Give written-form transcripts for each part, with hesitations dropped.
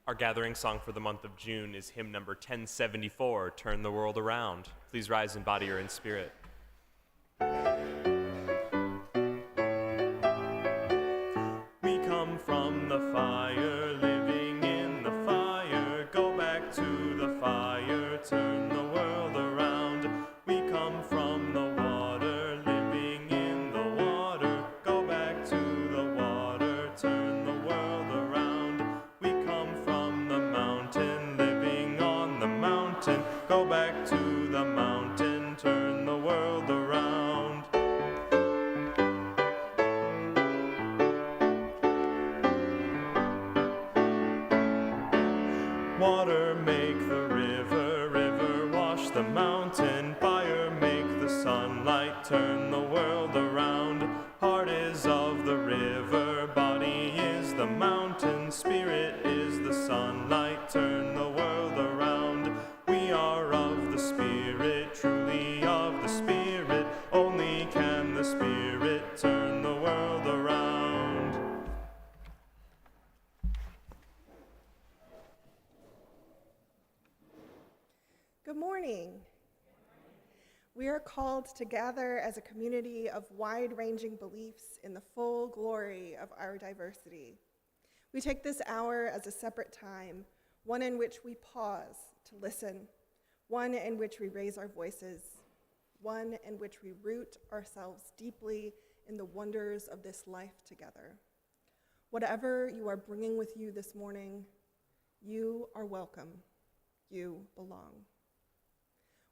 Our gathering song for the month of June is hymn number 1074, Turn the World Around. Please rise in body or in spirit. We come from the fire, living in the fire. Go back to the fire, turn the world around. We come from the water, living in the water. Go back to the water, turn the world around. We come from the mountain, living on the mountain. Go back to the mountain, turn the world around. Water make the river, river wash the mountain. Fire make the sunlight, turn the world around. Heart is of the river, body is the mountain. Spirit is the sunlight, turn the world around. We are of the Spirit, truly of the Spirit. Only can the Spirit turn the world around. Good morning. We are called to gather as a community of wide-ranging beliefs in the full glory of our diversity. We take this hour as a separate time, one in which we pause to listen, one in which we raise our voices, one in which we root ourselves deeply in the wonders of this life together. Whatever you are bringing with you this morning, you are welcome. You belong.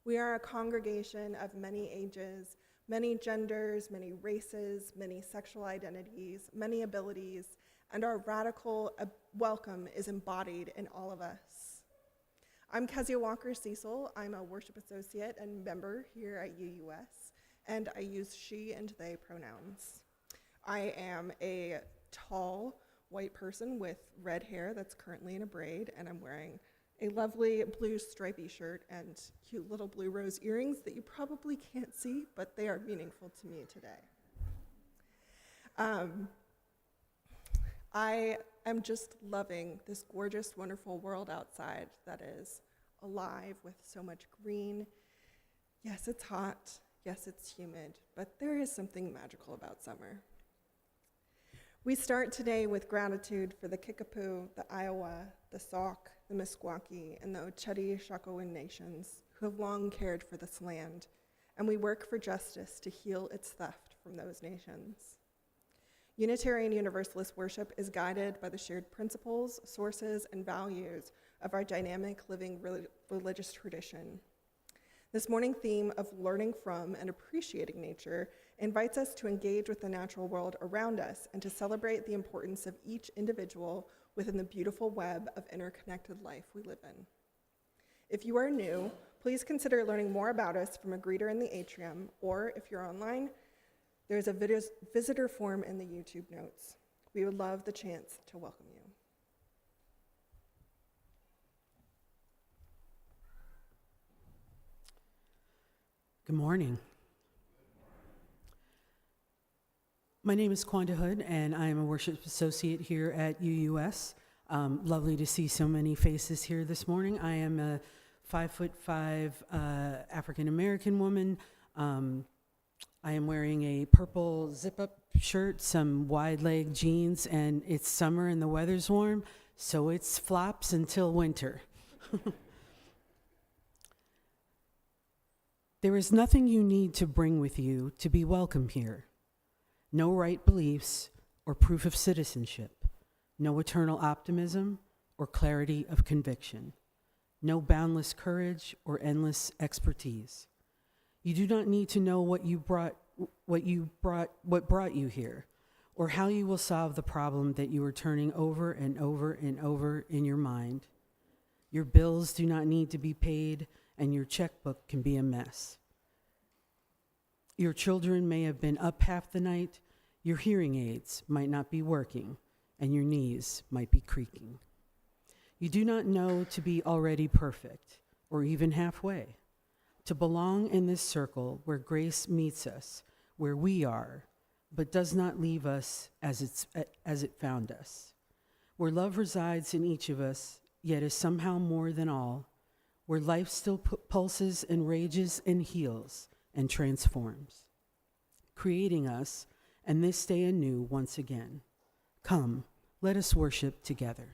We are a congregation of many ages, many genders, many races, many sexual identities, many abilities, and our radical welcome is embodied in all of us. I'm Kezia Walker-Cecil. I'm a worship associate and member here at UUS, and I use she and they pronouns. I am a tall white person with red hair that's currently in a braid, and I'm wearing a lovely blue stripy shirt and cute little blue rose earrings that you probably can't see, but they are meaningful to me today. I am just loving this gorgeous, wonderful world outside that is alive with so much green. Yes, it's hot. Yes, it's humid, but there is something magical about summer. We start today with gratitude for the Kickapoo, the Iowa, the Sauk, the Meskwaki, and the Oceti-Sakowin nations who have long cared for this land, and we work for justice to heal its theft from those nations. Unitarian Universalist worship is guided by the shared principles, sources, and values of our dynamic living religious tradition. This morning theme of learning from and appreciating nature invites us to engage with the natural world around us and to celebrate the importance of each individual within the beautiful web of interconnected life we live in. If you are new, please consider learning more about us from a greeter in the atrium, or if you're online, there's a visitor form in the YouTube notes. We would love the chance to welcome you. Good morning. My name is Quanda Hood, and I am a worship associate here at UUS. Lovely to see so many faces here this morning. I am a 5'5" African-American woman. I am wearing a purple zip-up shirt, some wide-leg jeans, and it's summer and the weather's warm, so it's flops until winter. There is nothing you need to bring with you to be welcome here. No right beliefs or proof of citizenship. No eternal optimism or clarity of conviction. No boundless courage or endless expertise. You do not need to know what brought you here, or how you will solve the problem that you are turning over and over and over in your mind. Your bills do not need to be paid, and your checkbook can be a mess. Your children may have been up half the night, your hearing aids might not be working, and your knees might be creaking. You do not know to be already perfect, or even halfway, to belong in this circle where grace meets us, where we are, but does not leave us as it found us, where love resides in each of us yet is somehow more than all, where life still pulses and rages and heals and transforms, creating us and this day anew once again. Come, let us worship together.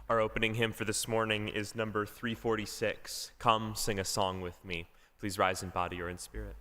Our opening hymn for this morning is number 346, Come Sing a Song With Me. Please rise in body or in spirit.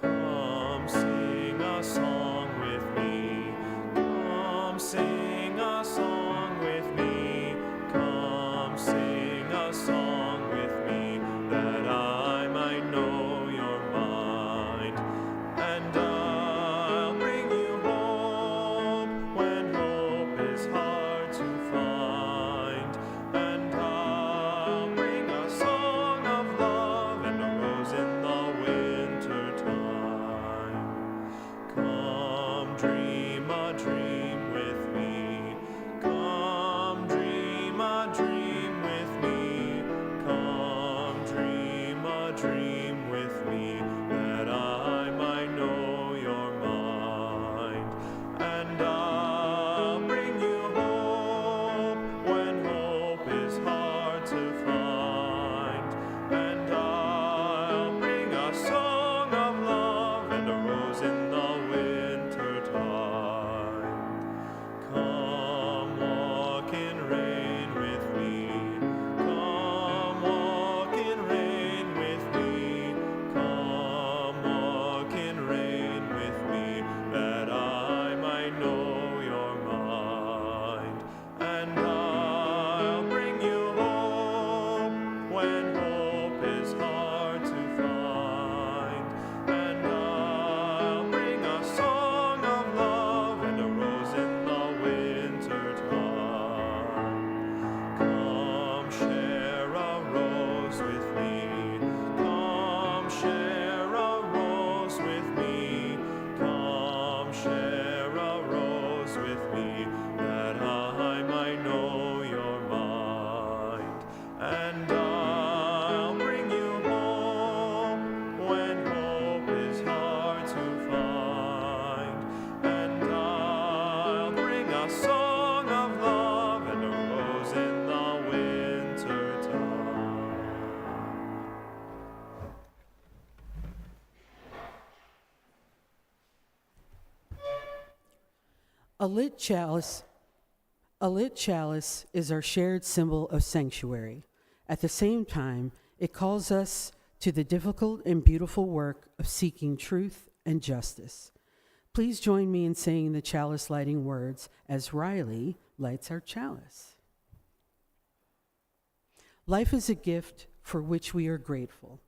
Come sing a song with me. Come sing a song with me. Come sing a song with me, that I might know your mind. And I'll bring you hope when hope is hard to find. And I'll bring a song of love and a rose in the winter time. Come dream a dream with me. Come dream a dream with me. Come dream a dream with me, that I might know your mind. And I'll bring you hope when hope is hard to find. And I'll bring a song of love and a rose in the winter time. Come walk in rain with me. Come walk in rain with me. Come walk in rain with me, that I might know your mind. And I'll bring you hope when hope is hard to find. And I'll bring a song of love and a rose in the winter time. Come share a rose with me. Come share a rose with me. Come share a rose with me, that I might know your mind. And I'll bring you hope when hope is hard to find. And I'll bring a song of love and a rose in the winter time. A lit chalice is our shared symbol of sanctuary. At the same time, it calls us to the difficult and beautiful work of seeking truth and justice. Please join me in saying the chalice lighting words as Riley lights our chalice. Life is a gift for which we are grateful.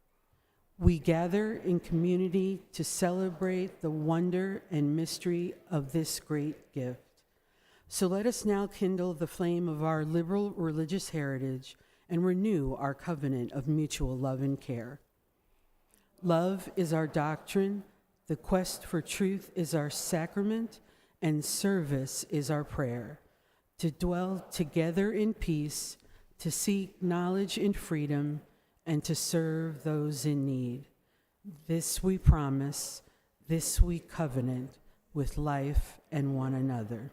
We gather in community to celebrate the wonder and mystery of this great gift. So let us now kindle the flame of our liberal religious heritage and renew our covenant of mutual love and care. Love is our doctrine, the quest for truth is our sacrament, and service is our prayer. To dwell together in peace, to seek knowledge and freedom, and to serve those in need. This we promise, this we covenant with life and one another.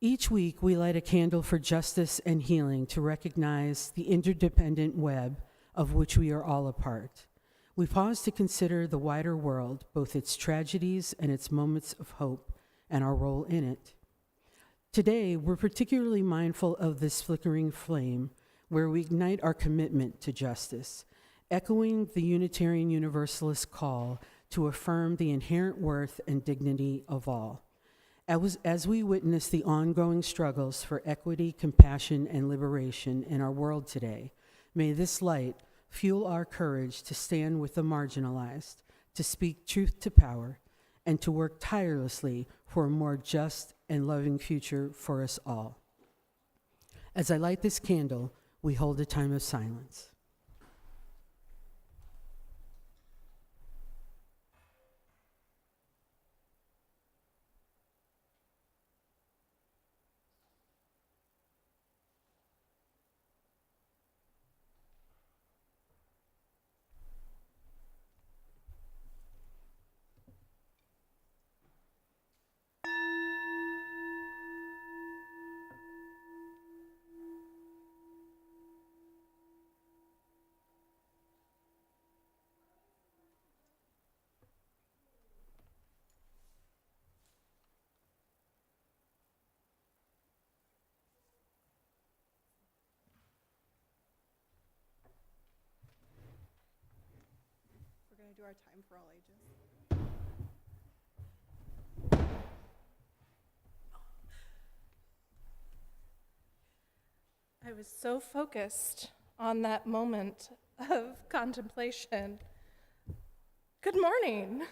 Each week, we light a candle for justice and healing to recognize the interdependent web of which we are all a part. We pause to consider the wider world, both its tragedies and its moments of hope, and our role in it. Today, we're particularly mindful of this flickering flame, where we ignite our commitment to justice, echoing the Unitarian Universalist call to affirm the inherent worth and dignity of all. As we witness the ongoing struggles for equity, compassion, and liberation in our world today, may this light fuel our courage to stand with the marginalized, to speak truth to power, and to work tirelessly for a more just and loving future for us all. As I light this candle, we hold a time of silence. do our time for all ages. I was so focused on that moment of contemplation. Good morning.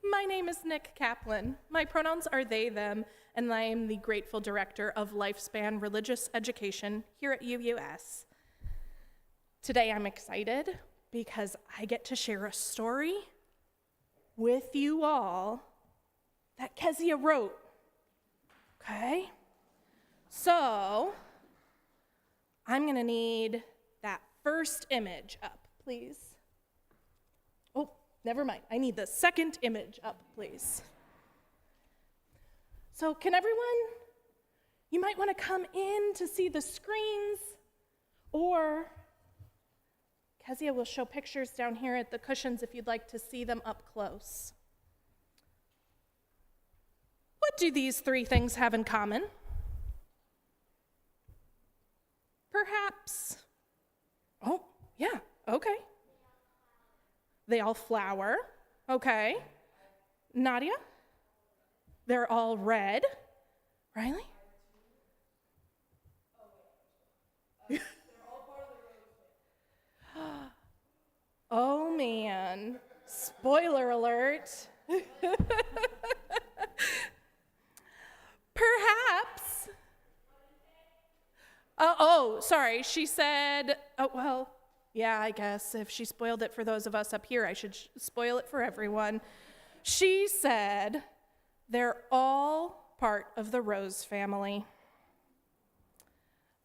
My name is Nick Kaplan. My pronouns are they, them, and I am the grateful director of Lifespan Religious Education here at UUS. Today I'm excited because I get to share a story with you all that Kezia wrote. Okay? So, I'm gonna need that first image up, please. Oh, never mind. I need the second image up, please. So can everyone, you might wanna come in to see the screens, or Kezia will show pictures down here at the cushions if you'd like to see them up close. What do these three things have in common? Perhaps, oh, yeah, okay. They all flower, okay. Nadia? They're all red. Riley? Oh man, spoiler alert. Perhaps. Sorry, she said, oh, well, yeah, I guess if she spoiled it for those of us up here, I should spoil it for everyone. She said, they're all part of the rose family.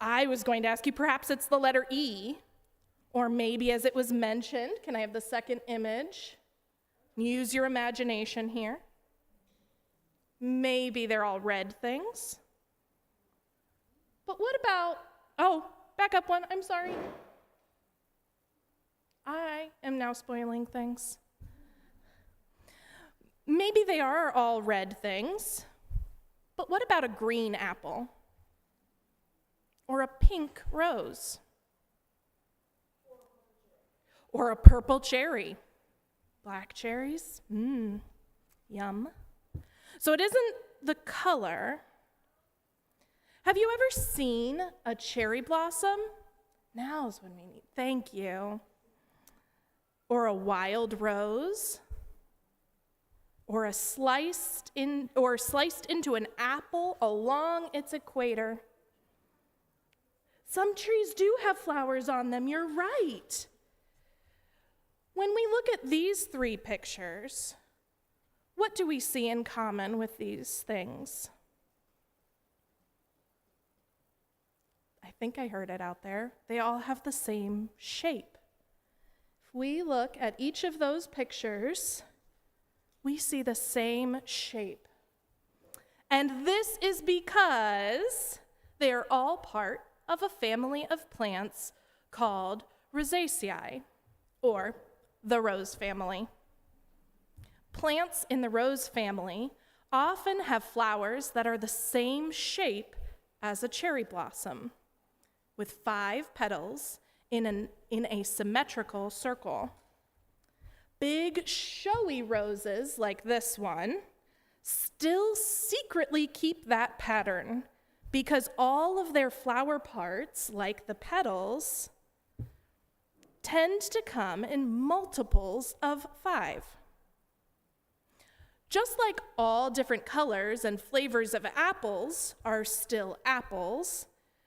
I was going to ask you, perhaps it's the letter E, or maybe as it was mentioned, can I have the second image? Use your imagination here. Maybe they're all red things. But what about, oh, back up one, I'm sorry. I am now spoiling things. Maybe they are all red things, but what about a green apple? Or a pink rose? Or a purple cherry? Black cherries? Yum. So it isn't the color. Have you ever seen a cherry blossom? Now's when we need, thank you. Or a wild rose? Or sliced into an apple along its equator? Some trees do have flowers on them, you're right. When we look at these three pictures, what do we see in common with these things? I think I heard it out there. They all have the same shape. If we look at each of those pictures, we see the same shape. And this is because they are all part of a family of plants called Rosaceae, or the rose family. Plants in the rose family often have flowers that are the same shape as a cherry blossom, with 5 petals in a symmetrical circle. Big, showy roses like this one still secretly keep that pattern because all of their flower parts, like the petals, tend to come in multiples of 5. Just like all different colors and flavors of apples are still apples,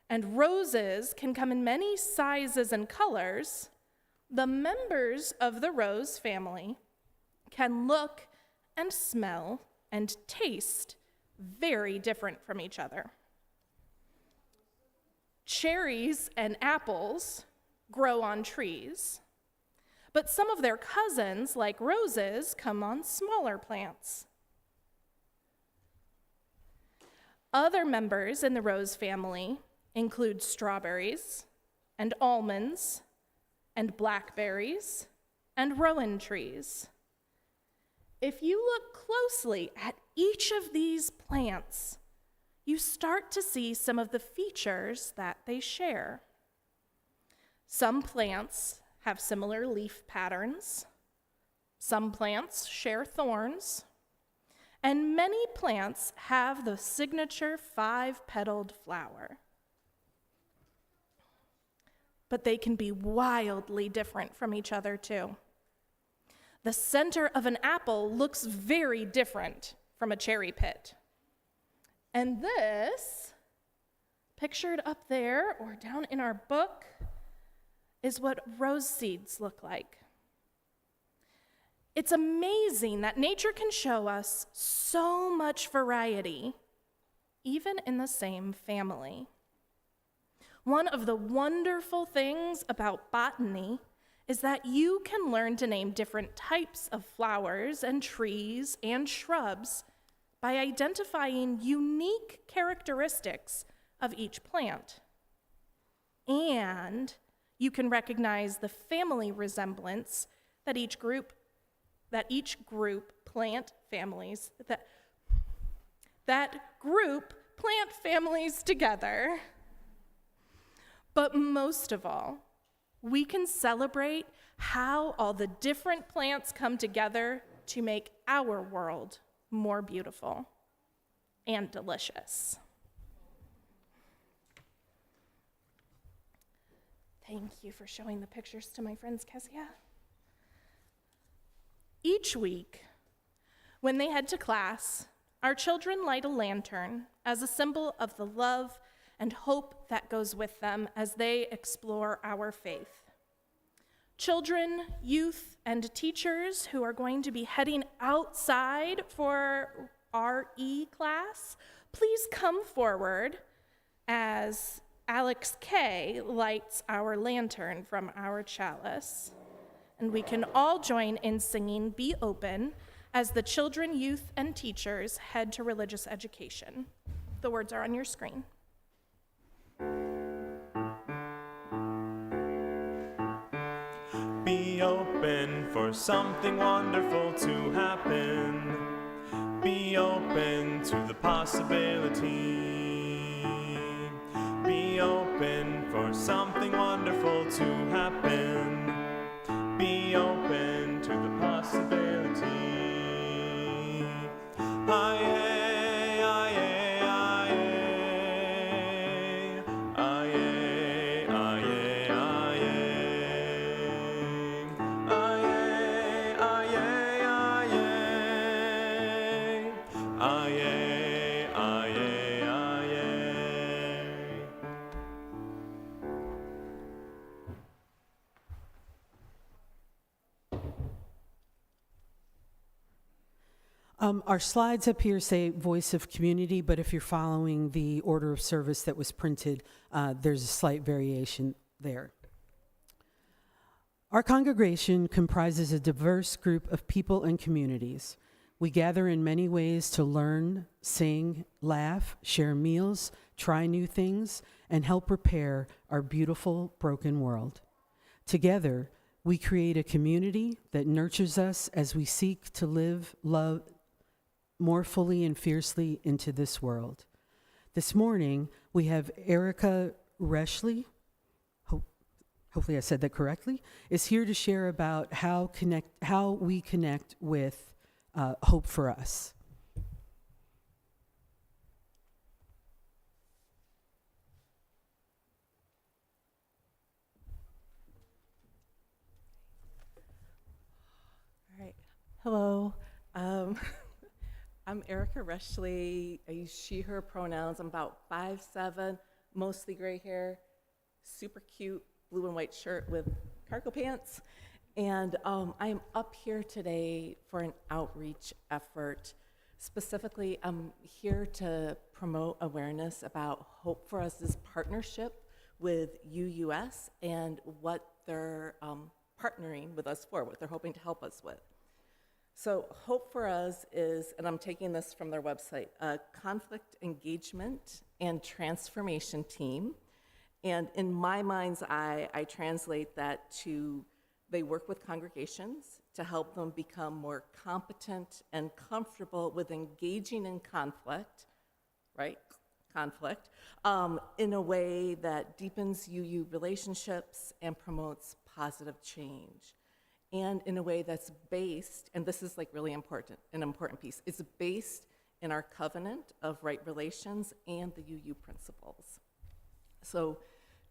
and roses can come in many sizes and colors, the members of the rose family can look and smell and taste very different from each other. Cherries and apples grow on trees, but some of their cousins, like roses, come on smaller plants. Other members in the rose family include strawberries and almonds and blackberries and rowan trees. If you look closely at each of these plants, you start to see some of the features that they share. Some plants have similar leaf patterns. Some plants share thorns. And many plants have the signature 5-petaled flower. But they can be wildly different from each other, too. The center of an apple looks very different from a cherry pit. And this, pictured up there or down in our book, is what rose seeds look like. It's amazing that nature can show us so much variety, even in the same family. One of the wonderful things about botany is that you can learn to name different types of flowers and trees and shrubs by identifying unique characteristics of each plant. And you can recognize the family resemblance that each group plant families together. But most of all, we can celebrate how all the different plants come together to make our world more beautiful and delicious. Thank you for showing the pictures to my friends, Kezia. Each week, when they head to class, our children light a lantern as a symbol of the love and hope that goes with them as they explore our faith. Children, youth, and teachers who are going to be heading outside for RE class, please come forward as Alex K. lights our lantern from our chalice. And we can all join in singing Be Open as the children, youth, and teachers head to religious education. The words are on your screen. Be open for something wonderful to happen. Be open to the possibility. Be open for something wonderful to happen. Be open to the possibility. Aye, aye, aye, aye, aye, aye, aye, aye, aye, aye. Our slides up here say Voice of Community, but if you're following the order of service that was printed, there's a slight variation there. Our congregation comprises a diverse group of people and communities. We gather in many ways to learn, sing, laugh, share meals, try new things, and help repair our beautiful, broken world. Together, we create a community that nurtures us as we seek to live, love, more fully and fiercely into this world. This morning, we have Erica Reshley, hopefully I said that correctly, is here to share about how we connect with Hope for Us. All right. Hello. I'm Erica Reshley. I use she, her pronouns. I'm about 5'7", mostly gray hair, super cute blue and white shirt with cargo pants. And I'm up here today for an outreach effort. Specifically, I'm here to promote awareness about Hope for Us's partnership with UUS and what they're partnering with us for, what they're hoping to help us with. So Hope for Us is, and I'm taking this from their website, a conflict engagement and transformation team. And in my mind's eye, I translate that to they work with congregations to help them become more competent and comfortable with engaging in conflict, right? Conflict, in a way that deepens UU relationships and promotes positive change. And in a way that's based, and this is like really important, an important piece, it's based in our covenant of right relations and the UU principles. So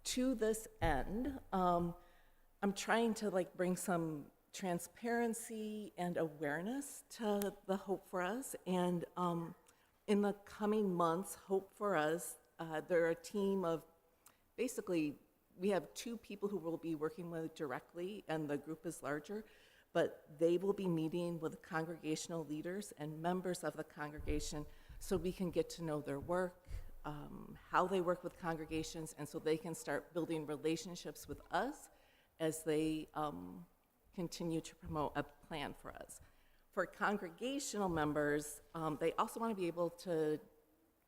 to this end, I'm trying to like bring some transparency and awareness to the Hope for Us. And in the coming months, Hope for Us, they're a team of, basically, we have 2 people who we'll be working with directly, and the group is larger, but they will be meeting with congregational leaders and members of the congregation so we can get to know their work, how they work with congregations, and so they can start building relationships with us as they continue to promote a plan for us. For congregational members, they also want to be able to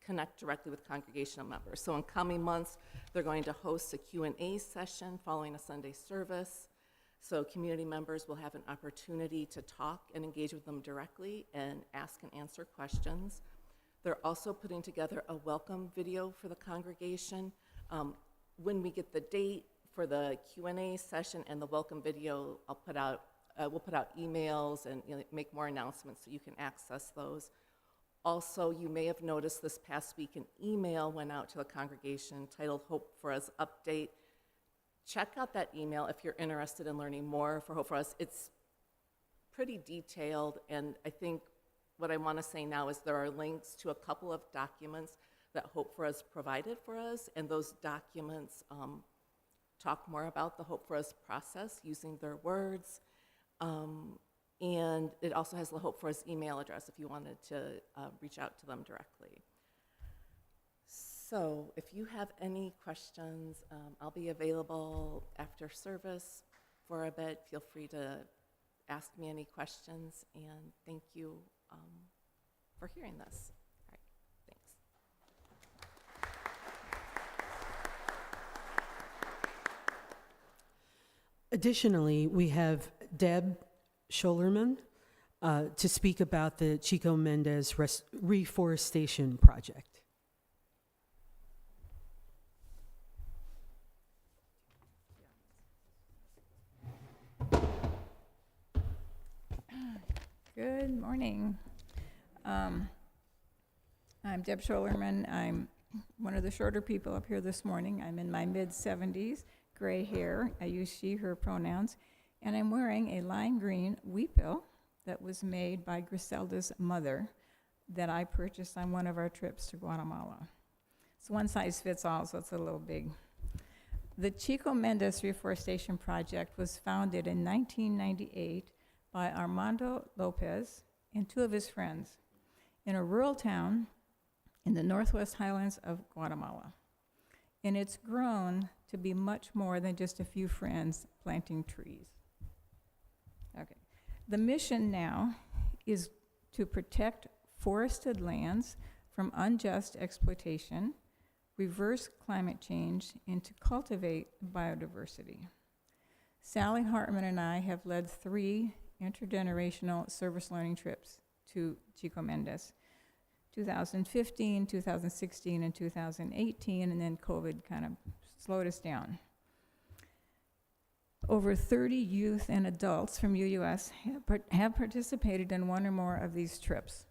connect directly with congregational members. So in coming months, they're going to host a Q&A session following a Sunday service. So community members will have an opportunity to talk and engage with them directly and ask and answer questions. They're also putting together a welcome video for the congregation. When we get the date for the Q&A session and the welcome video, we'll put out emails and make more announcements so you can access those. Also, you may have noticed this past week an email went out to the congregation titled Hope for Us Update. Check out that email if you're interested in learning more for Hope for Us. It's pretty detailed, and I think what I want to say now is there are links to a couple of documents that Hope for Us provided for us, and those documents talk more about the Hope for Us process using their words. And it also has the Hope for Us email address if you wanted to reach out to them directly. So if you have any questions, I'll be available after service for a bit. Feel free to ask me any questions, and thank you for hearing this. All right, thanks. Additionally, we have Deb Scholerman to speak about the Chico Mendez reforestation project. Good morning. I'm Deb Scholerman. I'm one of the shorter people up here this morning. I'm in my mid-70s, gray hair. I use she, her pronouns. And I'm wearing a lime green weepill that was made by Griselda's mother that I purchased on one of our trips to Guatemala. It's one size fits all, so it's a little big. The Chico Mendez Reforestation Project was founded in 1998 by Armando Lopez and 2 of his friends in a rural town in the northwest highlands of Guatemala. And it's grown to be much more than just a few friends planting trees. Okay. The mission now is to protect forested lands from unjust exploitation, reverse climate change, and to cultivate biodiversity. Sally Hartman and I have led 3 intergenerational service learning trips to Chico Mendez, 2015, 2016, and 2018, and then COVID kind of slowed us down. Over 30 youth and adults from UUS have participated in one or more of these trips.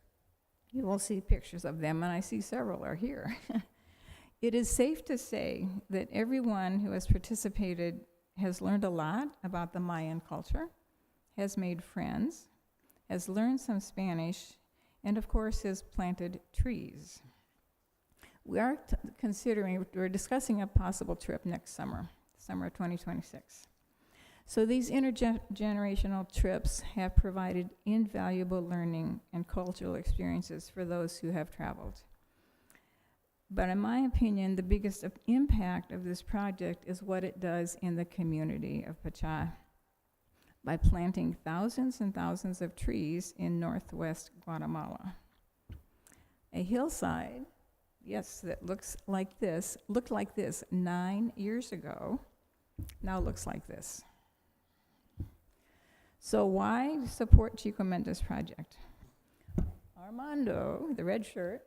You will see pictures of them, and I see several are here. It is safe to say that everyone who has participated has learned a lot about the Mayan culture, has made friends, has learned some Spanish, and of course has planted trees. We're discussing a possible trip next summer of 2026. So these intergenerational trips have provided invaluable learning and cultural experiences for those who have traveled. But in my opinion, the biggest impact of this project is what it does in the community of Pachá by planting thousands and thousands of trees in northwest Guatemala. A hillside, yes, that looked like this 9 years ago, now looks like this. So why support Chico Mendez project? Armando, the red shirt,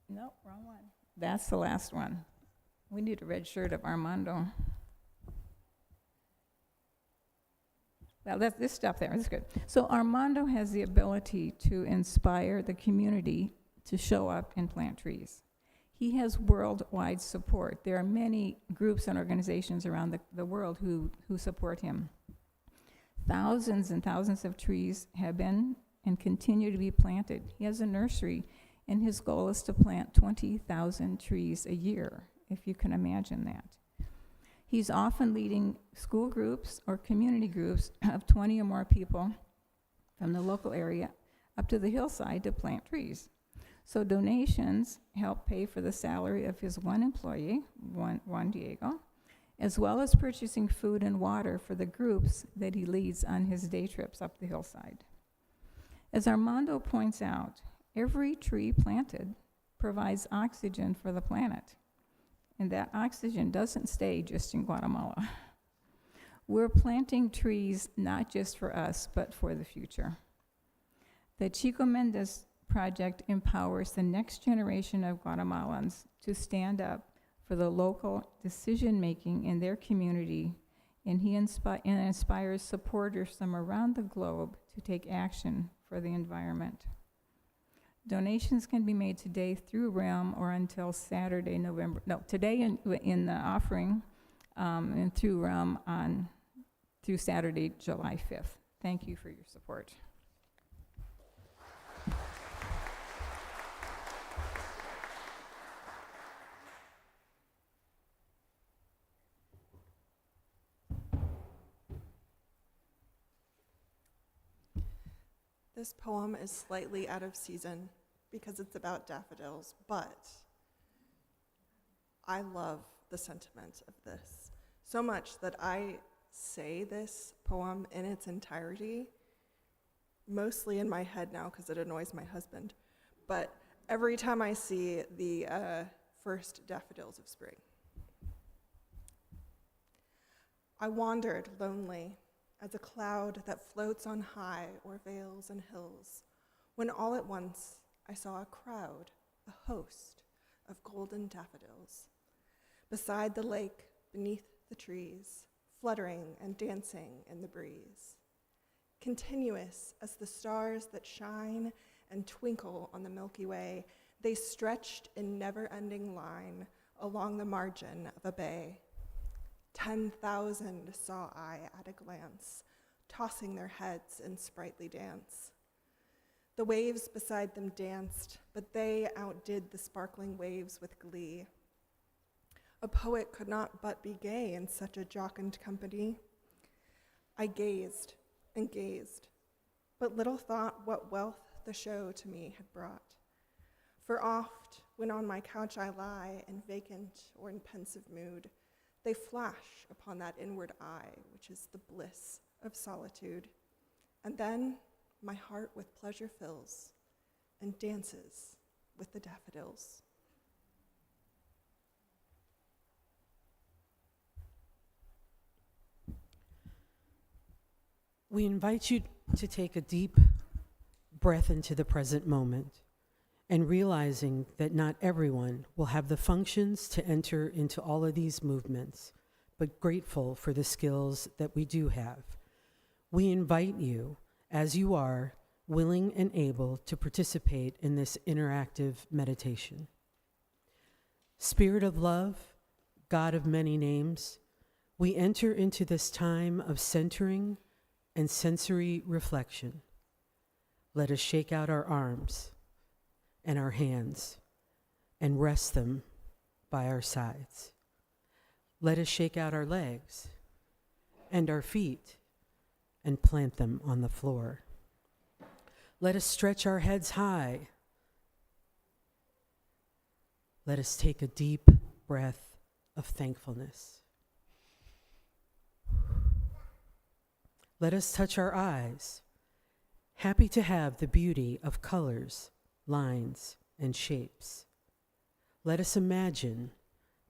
no, wrong one. That's the last one. We need a red shirt of Armando. Well, this stuff there is good. So Armando has the ability to inspire the community to show up and plant trees. He has worldwide support. There are many groups and organizations around the world who support him. Thousands and thousands of trees have been and continue to be planted. He has a nursery, and his goal is to plant 20,000 trees a year, if you can imagine that. He's often leading school groups or community groups of 20 or more people from the local area up to the hillside to plant trees. So donations help pay for the salary of his one employee, Juan Diego, as well as purchasing food and water for the groups that he leads on his day trips up the hillside. As Armando points out, every tree planted provides oxygen for the planet. And that oxygen doesn't stay just in Guatemala. We're planting trees not just for us, but for the future. The Chico Mendes project empowers the next generation of Guatemalans to stand up for the local decision-making in their community, and he inspires supporters from around the globe to take action for the environment. Donations can be made today through REM or until Saturday, today in the offering, and through REM through Saturday, July 5th. Thank you for your support. This poem is slightly out of season because it's about daffodils, but I love the sentiment of this so much that I say this poem in its entirety, mostly in my head now because it annoys my husband, but every time I see the first daffodils of spring. I wandered lonely as a cloud that floats on high o'er vales and hills, when all at once I saw a crowd, a host of golden daffodils, beside the lake, beneath the trees, fluttering and dancing in the breeze. Continuous as the stars that shine and twinkle on the Milky Way, they stretched in never-ending line along the margin of a bay. 10,000 saw I at a glance, tossing their heads in sprightly dance. The waves beside them danced, but they outdid the sparkling waves with glee. A poet could not but be gay in such a jocund company. I gazed and gazed, but little thought what wealth the show to me had brought. For oft, when on my couch I lie in vacant or in pensive mood, they flash upon that inward eye, which is the bliss of solitude. And then my heart with pleasure fills and dances with the daffodils. We invite you to take a deep breath into the present moment and realizing that not everyone will have the functions to enter into all of these movements, but grateful for the skills that we do have. We invite you, as you are, willing and able to participate in this interactive meditation. Spirit of love, God of many names, we enter into this time of centering and sensory reflection. Let us shake out our arms and our hands and rest them by our sides. Let us shake out our legs and our feet and plant them on the floor. Let us stretch our heads high. Let us take a deep breath of thankfulness. Let us touch our eyes, happy to have the beauty of colors, lines, and shapes. Let us imagine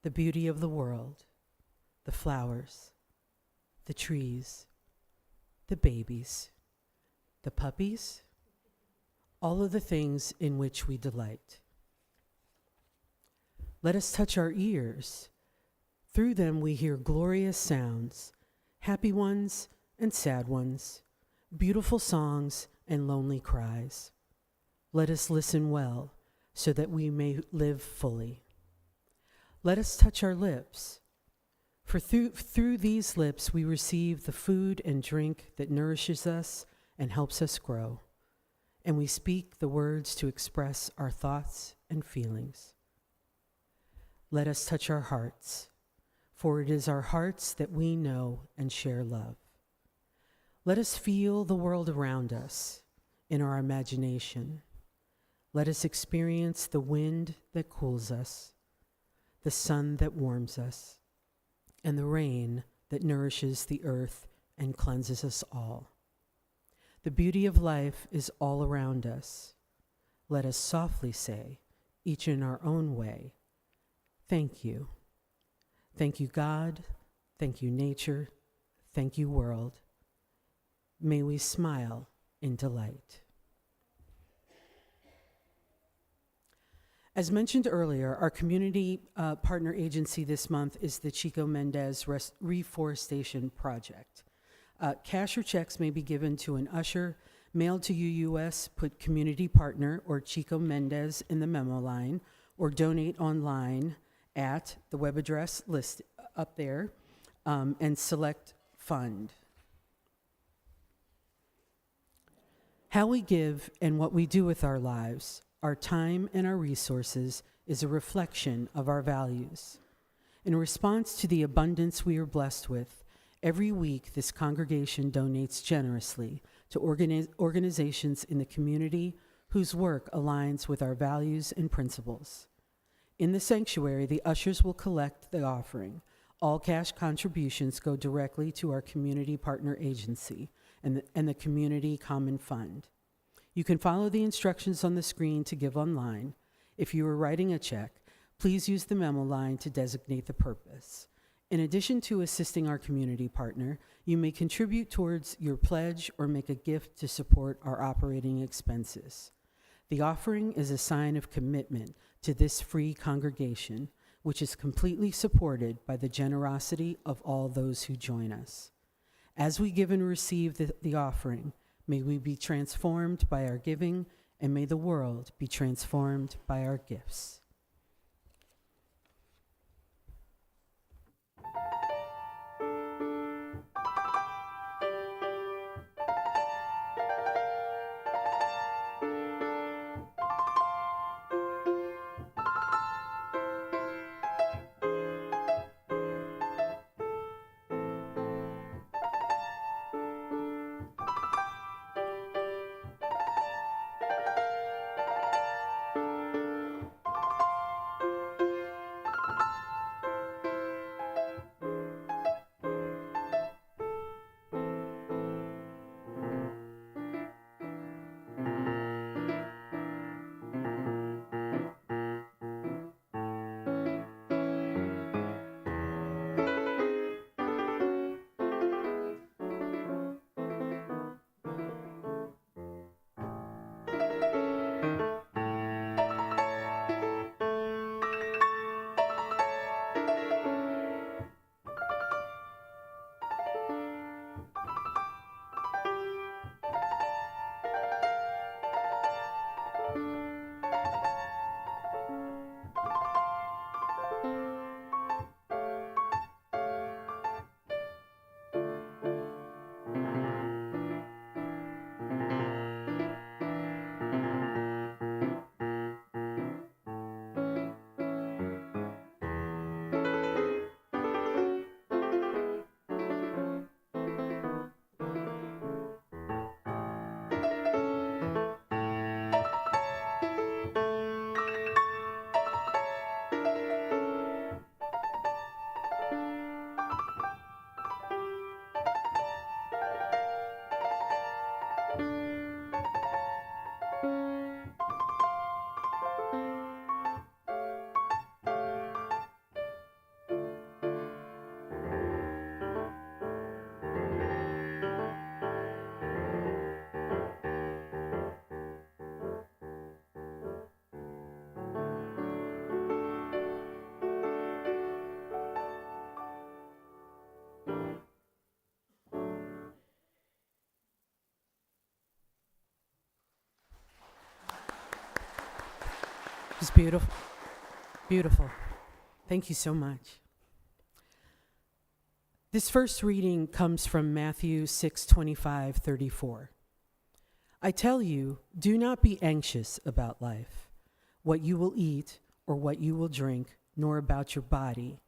the beauty of the world, the flowers, the trees, the babies, the puppies, all of the things in which we delight. Let us touch our ears. Through them we hear glorious sounds, happy ones and sad ones, beautiful songs and lonely cries. Let us listen well so that we may live fully. Let us touch our lips, for through these lips we receive the food and drink that nourishes us and helps us grow, and we speak the words to express our thoughts and feelings. Let us touch our hearts, for it is our hearts that we know and share love. Let us feel the world around us in our imagination. Let us experience the wind that cools us, the sun that warms us, and the rain that nourishes the earth and cleanses us all. The beauty of life is all around us. Let us softly say, each in our own way, thank you. Thank you, God. Thank you, nature. Thank you, world. May we smile in delight. As mentioned earlier, our community partner agency this month is the Chico Mendez Reforestation Project. Cash or checks may be given to an usher, mailed to UUS, put community partner or Chico Mendez in the memo line, or donate online at the web address list up there, and select fund. How we give and what we do with our lives, our time and our resources, is a reflection of our values. In response to the abundance we are blessed with, every week this congregation donates generously to organizations in the community whose work aligns with our values and principles. In the sanctuary, the ushers will collect the offering. All cash contributions go directly to our community partner agency and the community common fund. You can follow the instructions on the screen to give online. If you are writing a check, please use the memo line to designate the purpose. In addition to assisting our community partner, you may contribute towards your pledge or make a gift to support our operating expenses. The offering is a sign of commitment to this free congregation, which is completely supported by the generosity of all those who join us. As we give and receive the offering, may we be transformed by our giving, and may the world be transformed by our gifts. was beautiful. Beautiful. Thank you so much. This first reading comes from Matthew 6:25-34. I tell you, do not be anxious about life, what you will eat or what you will drink, nor about your body,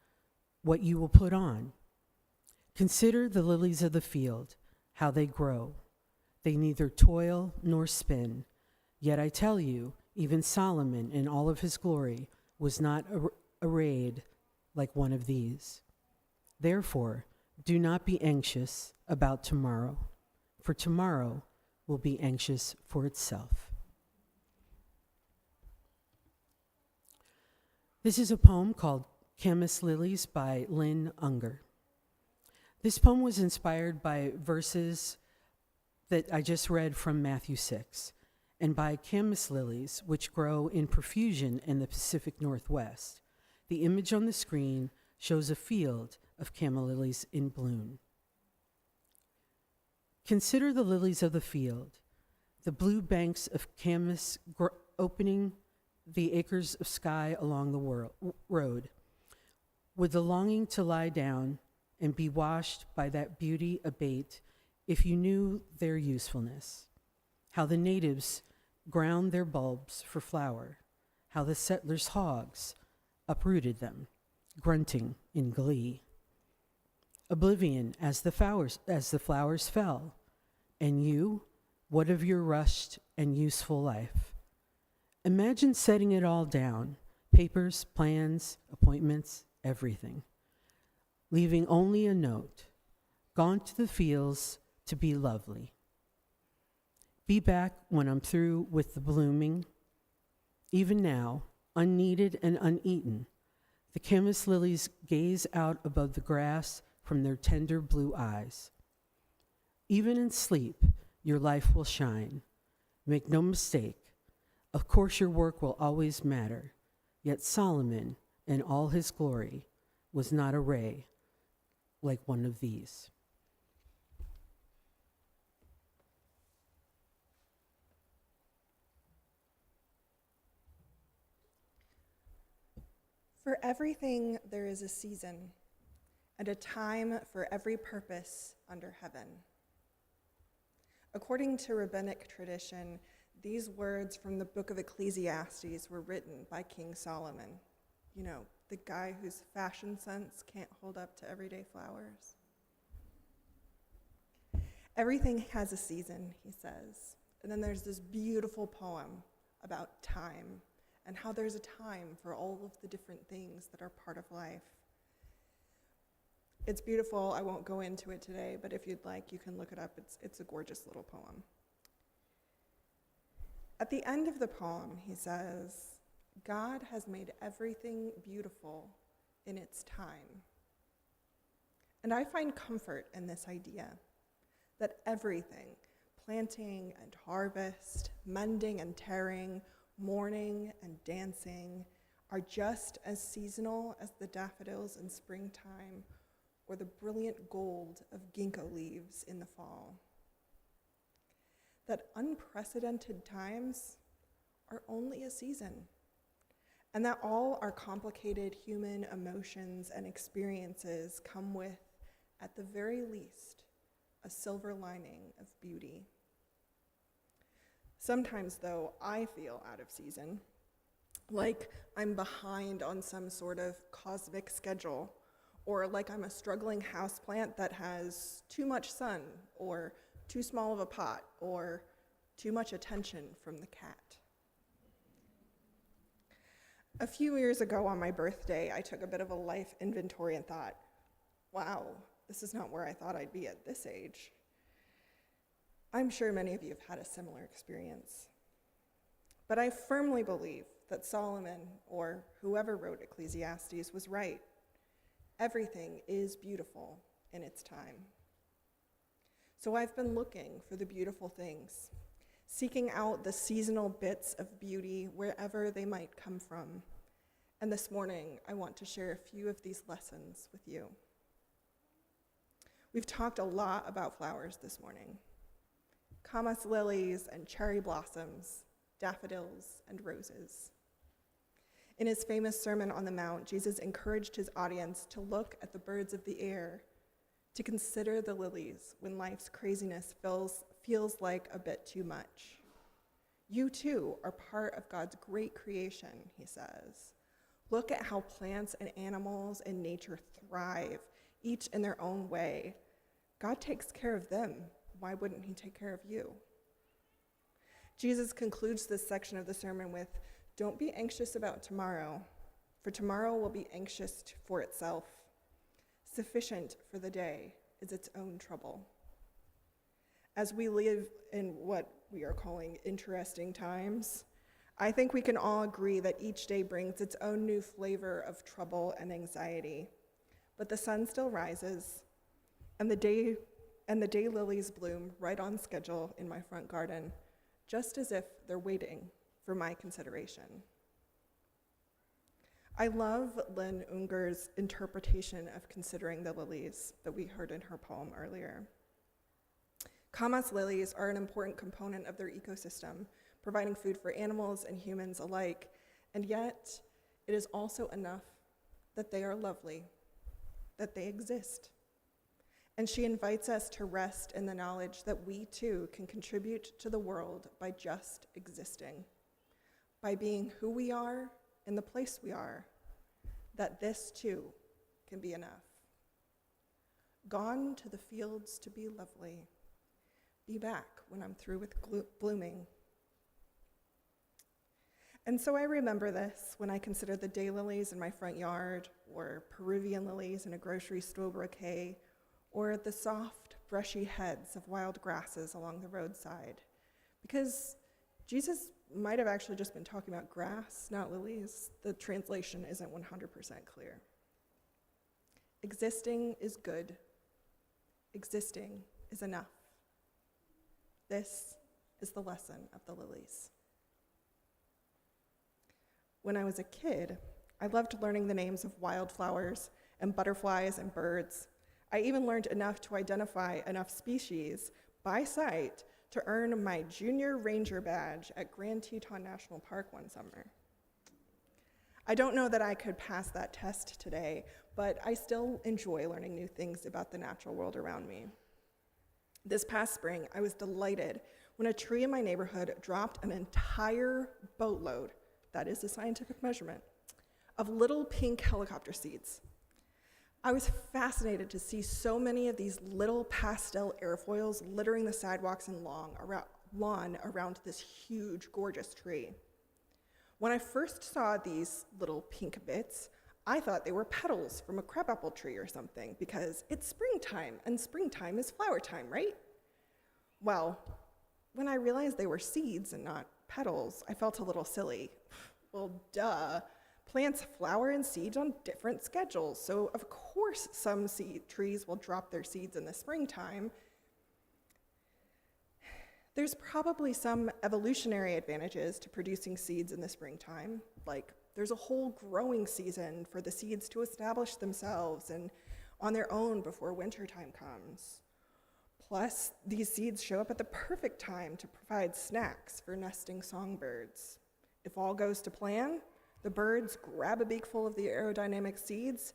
what you will put on. Consider the lilies of the field, how they grow. They neither toil nor spin. Yet I tell you, even Solomon in all of his glory was not arrayed like one of these. Therefore, do not be anxious about tomorrow, for tomorrow will be anxious for itself. This is a poem called Camas Lilies by Lynn Unger. This poem was inspired by verses that I just read from Matthew 6, and by camas lilies, which grow in profusion in the Pacific Northwest. The image on the screen shows a field of camas lilies in bloom. Consider the lilies of the field, the blue banks of camas opening the acres of sky along the road, would the longing to lie down and be washed by that beauty abate if you knew their usefulness, how the natives ground their bulbs for flour, how the settlers' hogs uprooted them, grunting in glee. Oblivion as the flowers fell, and you, what of your rushed and useful life? Imagine setting it all down, papers, plans, appointments, everything, leaving only a note, gone to the fields to be lovely. Be back when I'm through with the blooming. Even now, unneeded and uneaten, the camas lilies gaze out above the grass from their tender blue eyes. Even in sleep, your life will shine. Make no mistake, of course your work will always matter, yet Solomon, in all his glory, was not a ray like one of these. For everything there is a season, and a time for every purpose under heaven. According to rabbinic tradition, these words from the book of Ecclesiastes were written by King Solomon. You know, the guy whose fashion sense can't hold up to everyday flowers. Everything has a season, he says. And then there's this beautiful poem about time and how there's a time for all of the different things that are part of life. It's beautiful. I won't go into it today, but if you'd like, you can look it up. It's a gorgeous little poem. At the end of the poem, he says, God has made everything beautiful in its time. And I find comfort in this idea that everything, planting and harvest, mending and tearing, mourning and dancing, are just as seasonal as the daffodils in springtime or the brilliant gold of ginkgo leaves in the fall. That unprecedented times are only a season, and that all our complicated human emotions and experiences come with, at the very least, a silver lining of beauty. Sometimes, though, I feel out of season, like I'm behind on some sort of cosmic schedule, or like I'm a struggling houseplant that has too much sun, or too small of a pot, or too much attention from the cat. A few years ago on my birthday, I took a bit of a life inventory and thought, wow, this is not where I thought I'd be at this age. I'm sure many of you have had a similar experience. But I firmly believe that Solomon, or whoever wrote Ecclesiastes, was right. Everything is beautiful in its time. So I've been looking for the beautiful things, seeking out the seasonal bits of beauty wherever they might come from. And this morning, I want to share a few of these lessons with you. We've talked a lot about flowers this morning. Camas lilies and cherry blossoms, daffodils and roses. In his famous Sermon on the Mount, Jesus encouraged his audience to look at the birds of the air, to consider the lilies when life's craziness feels like a bit too much. You too are part of God's great creation, he says. Look at how plants and animals and nature thrive, each in their own way. God takes care of them. Why wouldn't he take care of you? Jesus concludes this section of the sermon with, "Don't be anxious about tomorrow, for tomorrow will be anxious for itself. Sufficient for the day is its own trouble." As we live in what we are calling interesting times, I think we can all agree that each day brings its own new flavor of trouble and anxiety. But the sun still rises, and the day lilies bloom right on schedule in my front garden, just as if they're waiting for my consideration. I love Lynn Unger's interpretation of considering the lilies that we heard in her poem earlier. Kamas lilies are an important component of their ecosystem, providing food for animals and humans alike, and yet it is also enough that they are lovely, that they exist. And she invites us to rest in the knowledge that we too can contribute to the world by just existing, by being who we are in the place we are, that this too can be enough. Gone to the fields to be lovely. Be back when I'm through with blooming. And so I remember this when I consider the daylilies in my front yard, or Peruvian lilies in a grocery store bouquet, or the soft, brushy heads of wild grasses along the roadside. Because Jesus might have actually just been talking about grass, not lilies. The translation isn't 100% clear. Existing is good. Existing is enough. This is the lesson of the lilies. When I was a kid, I loved learning the names of wildflowers and butterflies and birds. I even learned enough to identify enough species by sight to earn my junior ranger badge at Grand Teton National Park one summer. I don't know that I could pass that test today, but I still enjoy learning new things about the natural world around me. This past spring, I was delighted when a tree in my neighborhood dropped an entire boatload, that is a scientific measurement, of little pink helicopter seeds. I was fascinated to see so many of these little pastel airfoils littering the sidewalks and lawn around this huge, gorgeous tree. When I first saw these little pink bits, I thought they were petals from a crabapple tree or something, because it's springtime, and springtime is flower time, right? Well, when I realized they were seeds and not petals, I felt a little silly. Well, duh. Plants flower and seed on different schedules, so of course some trees will drop their seeds in the springtime. There's probably some evolutionary advantages to producing seeds in the springtime, like there's a whole growing season for the seeds to establish themselves and on their own before wintertime comes. Plus, these seeds show up at the perfect time to provide snacks for nesting songbirds. If all goes to plan, the birds grab a beakful of the aerodynamic seeds,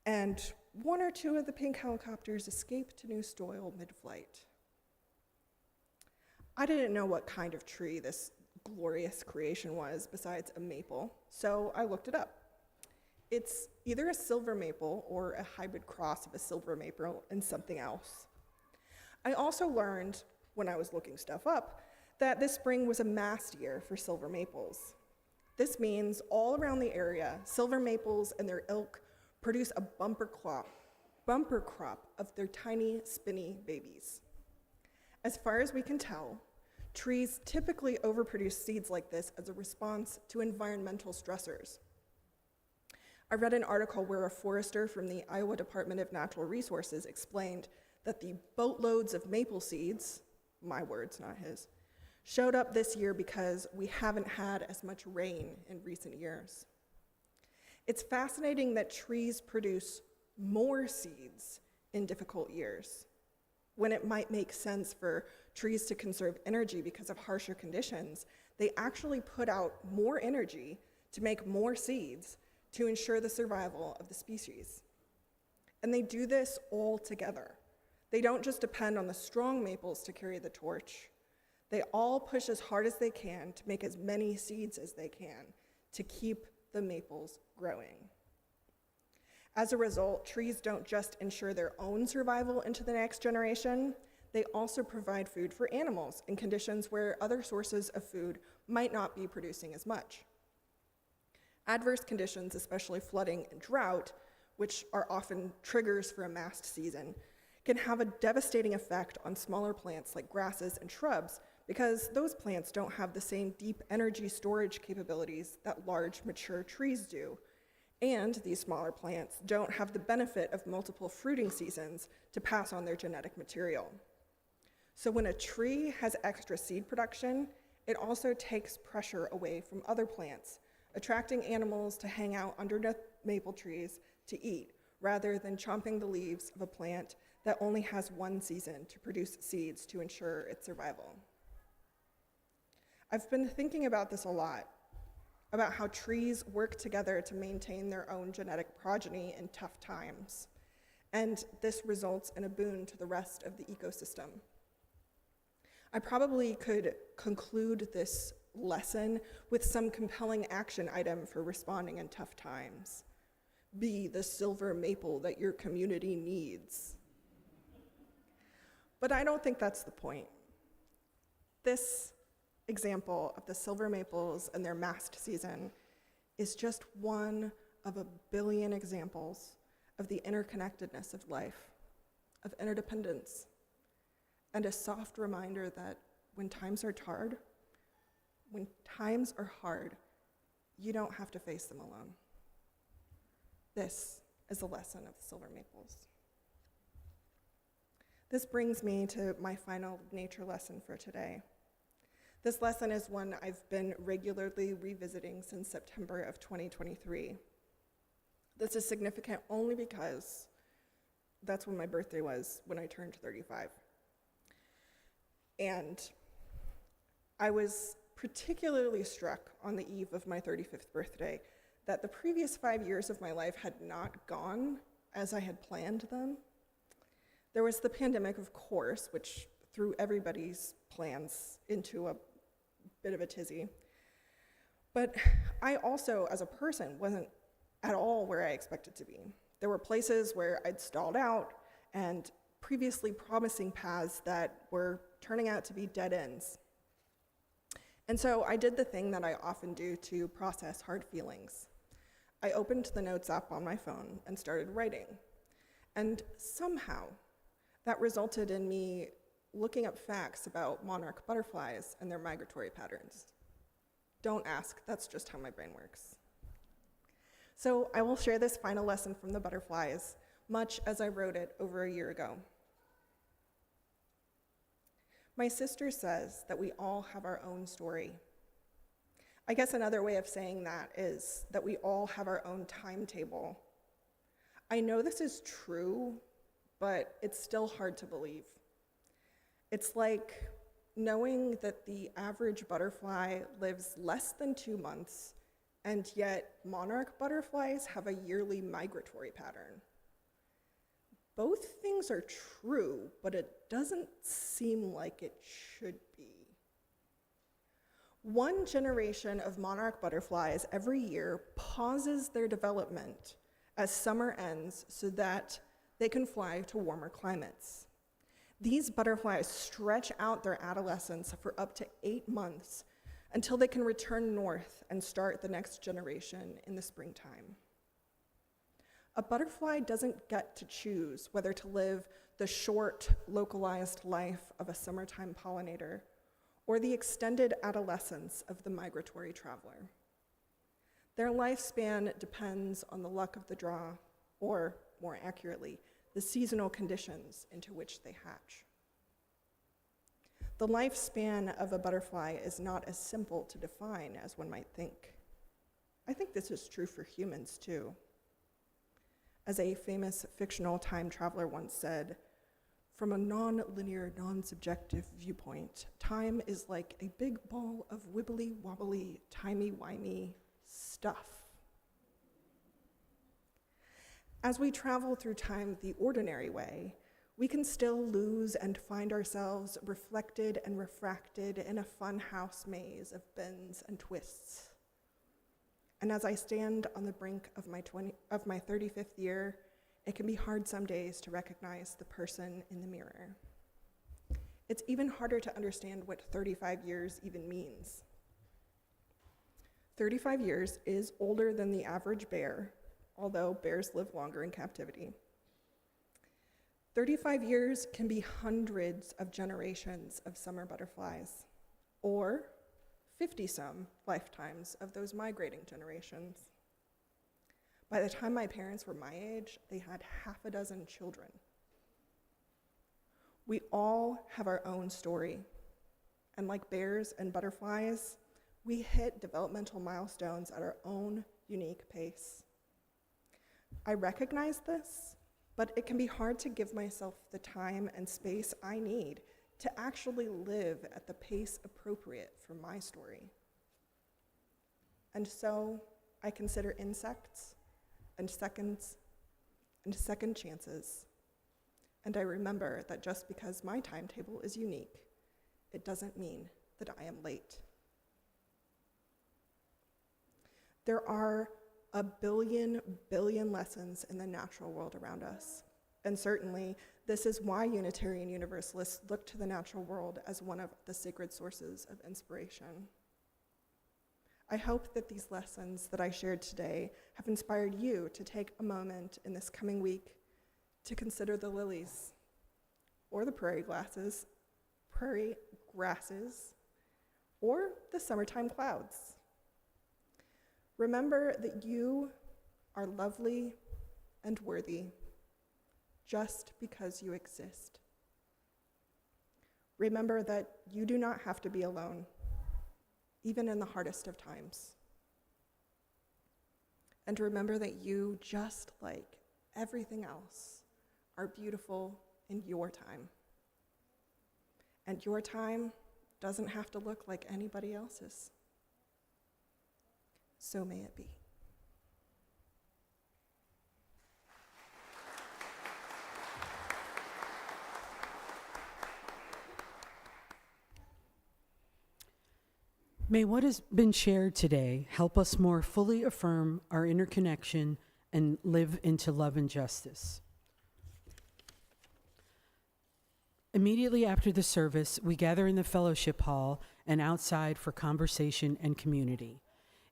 and one or two of the pink helicopters escape to new soil mid-flight. I didn't know what kind of tree this glorious creation was besides a maple, so I looked it up. It's either a silver maple or a hybrid cross of a silver maple and something else. I also learned, when I was looking stuff up, that this spring was a mast year for silver maples. This means all around the area, silver maples and their ilk produce a bumper crop of their tiny, spinny babies. As far as we can tell, trees typically overproduce seeds like this as a response to environmental stressors. I read an article where a forester from the Iowa Department of Natural Resources explained that the boatloads of maple seeds, my words, not his, showed up this year because we haven't had as much rain in recent years. It's fascinating that trees produce more seeds in difficult years, when it might make sense for trees to conserve energy because of harsher conditions. They actually put out more energy to make more seeds to ensure the survival of the species. And they do this all together. They don't just depend on the strong maples to carry the torch. They all push as hard as they can to make as many seeds as they can to keep the maples growing. As a result, trees don't just ensure their own survival into the next generation, they also provide food for animals in conditions where other sources of food might not be producing as much. Adverse conditions, especially flooding and drought, which are often triggers for a mast season, can have a devastating effect on smaller plants like grasses and shrubs because those plants don't have the same deep energy storage capabilities that large mature trees do. And these smaller plants don't have the benefit of multiple fruiting seasons to pass on their genetic material. So when a tree has extra seed production, it also takes pressure away from other plants, attracting animals to hang out underneath maple trees to eat, rather than chomping the leaves of a plant that only has one season to produce seeds to ensure its survival. I've been thinking about this a lot, about how trees work together to maintain their own genetic progeny in tough times, and this results in a boon to the rest of the ecosystem. I probably could conclude this lesson with some compelling action item for responding in tough times. Be the silver maple that your community needs. But I don't think that's the point. This example of the silver maples and their mast season is just one of a billion examples of the interconnectedness of life, of interdependence, and a soft reminder that when times are hard, you don't have to face them alone. This is the lesson of the silver maples. This brings me to my final nature lesson for today. This lesson is one I've been regularly revisiting since September of 2023. This is significant only because that's when my birthday was, when I turned 35. And I was particularly struck on the eve of my 35th birthday that the previous 5 years of my life had not gone as I had planned them. There was the pandemic, of course, which threw everybody's plans into a bit of a tizzy. But I also, as a person, wasn't at all where I expected to be. There were places where I'd stalled out and previously promising paths that were turning out to be dead ends. And so I did the thing that I often do to process hard feelings. I opened the notes app on my phone and started writing. And somehow that resulted in me looking up facts about monarch butterflies and their migratory patterns. Don't ask, that's just how my brain works. So I will share this final lesson from the butterflies, much as I wrote it over a year ago. My sister says that we all have our own story. I guess another way of saying that is that we all have our own timetable. I know this is true, but it's still hard to believe. It's like knowing that the average butterfly lives less than 2 months, and yet monarch butterflies have a yearly migratory pattern. Both things are true, but it doesn't seem like it should be. One generation of monarch butterflies every year pauses their development as summer ends so that they can fly to warmer climates. These butterflies stretch out their adolescence for up to 8 months until they can return north and start the next generation in the springtime. A butterfly doesn't get to choose whether to live the short, localized life of a summertime pollinator or the extended adolescence of the migratory traveler. Their lifespan depends on the luck of the draw, or more accurately, the seasonal conditions into which they hatch. The lifespan of a butterfly is not as simple to define as one might think. I think this is true for humans too. As a famous fictional time traveler once said, from a non-linear, non-subjective viewpoint, time is like a big ball of wibbly-wobbly, timey-wimey stuff. As we travel through time the ordinary way, we can still lose and find ourselves reflected and refracted in a funhouse maze of bends and twists. And as I stand on the brink of my 35th year, it can be hard some days to recognize the person in the mirror. It's even harder to understand what 35 years even means. 35 years is older than the average bear, although bears live longer in captivity. 35 years can be hundreds of generations of summer butterflies, or 50-some lifetimes of those migrating generations. By the time my parents were my age, they had half a dozen children. We all have our own story, and like bears and butterflies, we hit developmental milestones at our own unique pace. I recognize this, but it can be hard to give myself the time and space I need to actually live at the pace appropriate for my story. And so I consider insects and seconds and second chances. And I remember that just because my timetable is unique, it doesn't mean that I am late. There are a billion lessons in the natural world around us. And certainly, this is why Unitarian Universalists look to the natural world as one of the sacred sources of inspiration. I hope that these lessons that I shared today have inspired you to take a moment in this coming week to consider the lilies, or the prairie grasses, or the summertime clouds. Remember that you are lovely and worthy just because you exist. Remember that you do not have to be alone, even in the hardest of times. And remember that you, just like everything else, are beautiful in your time. And your time doesn't have to look like anybody else's. So may it be. May what has been shared today help us more fully affirm our interconnection and live into love and justice. Immediately after the service, we gather in the fellowship hall and outside for conversation and community.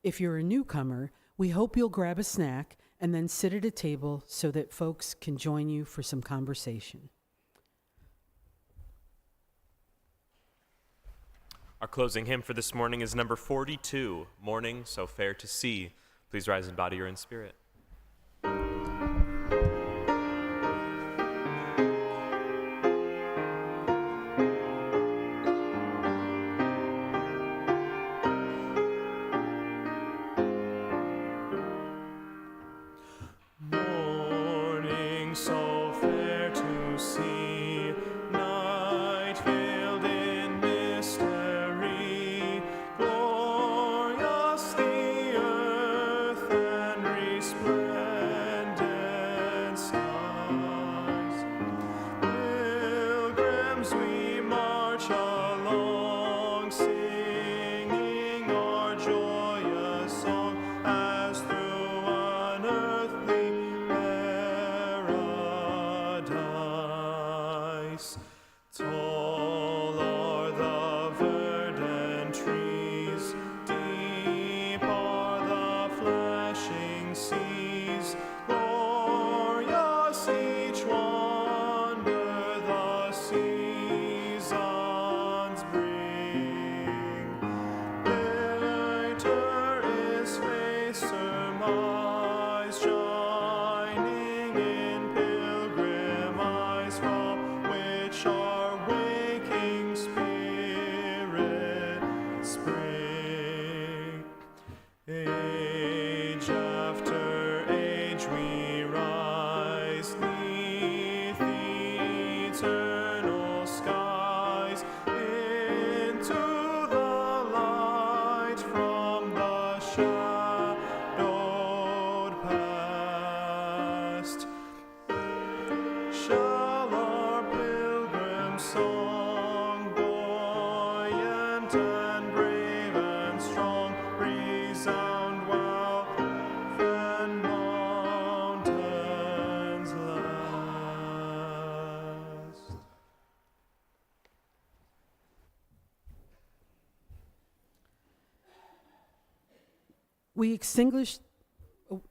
If you're a newcomer, we hope you'll grab a snack and then sit at a table so that folks can join you for some conversation. Our closing hymn for this morning is number 42, Morning So Fair to See. Please rise in body or in spirit. Morning so fair to see, night veiled in mystery, glorious the earth and resplendent skies. Pilgrims we march along, singing our joyous song as through unearthly paradise We extinguish. Oh,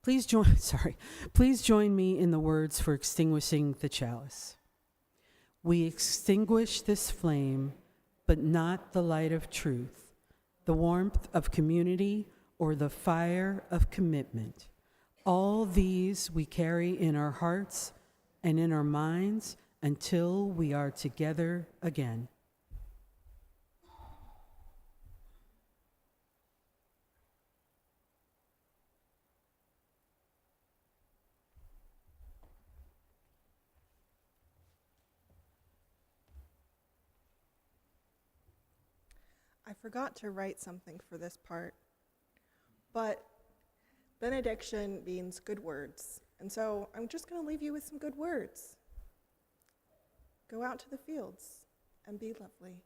please join. Sorry. Please join me in the words for extinguishing the chalice. We extinguish this flame, but not the light of truth, the warmth of community, or the fire of commitment. All these we carry in our hearts and in our minds until we are together again. I forgot to write something for this part, but benediction means good words. And so I'm just going to leave you with some good words. Go out to the fields and be lovely.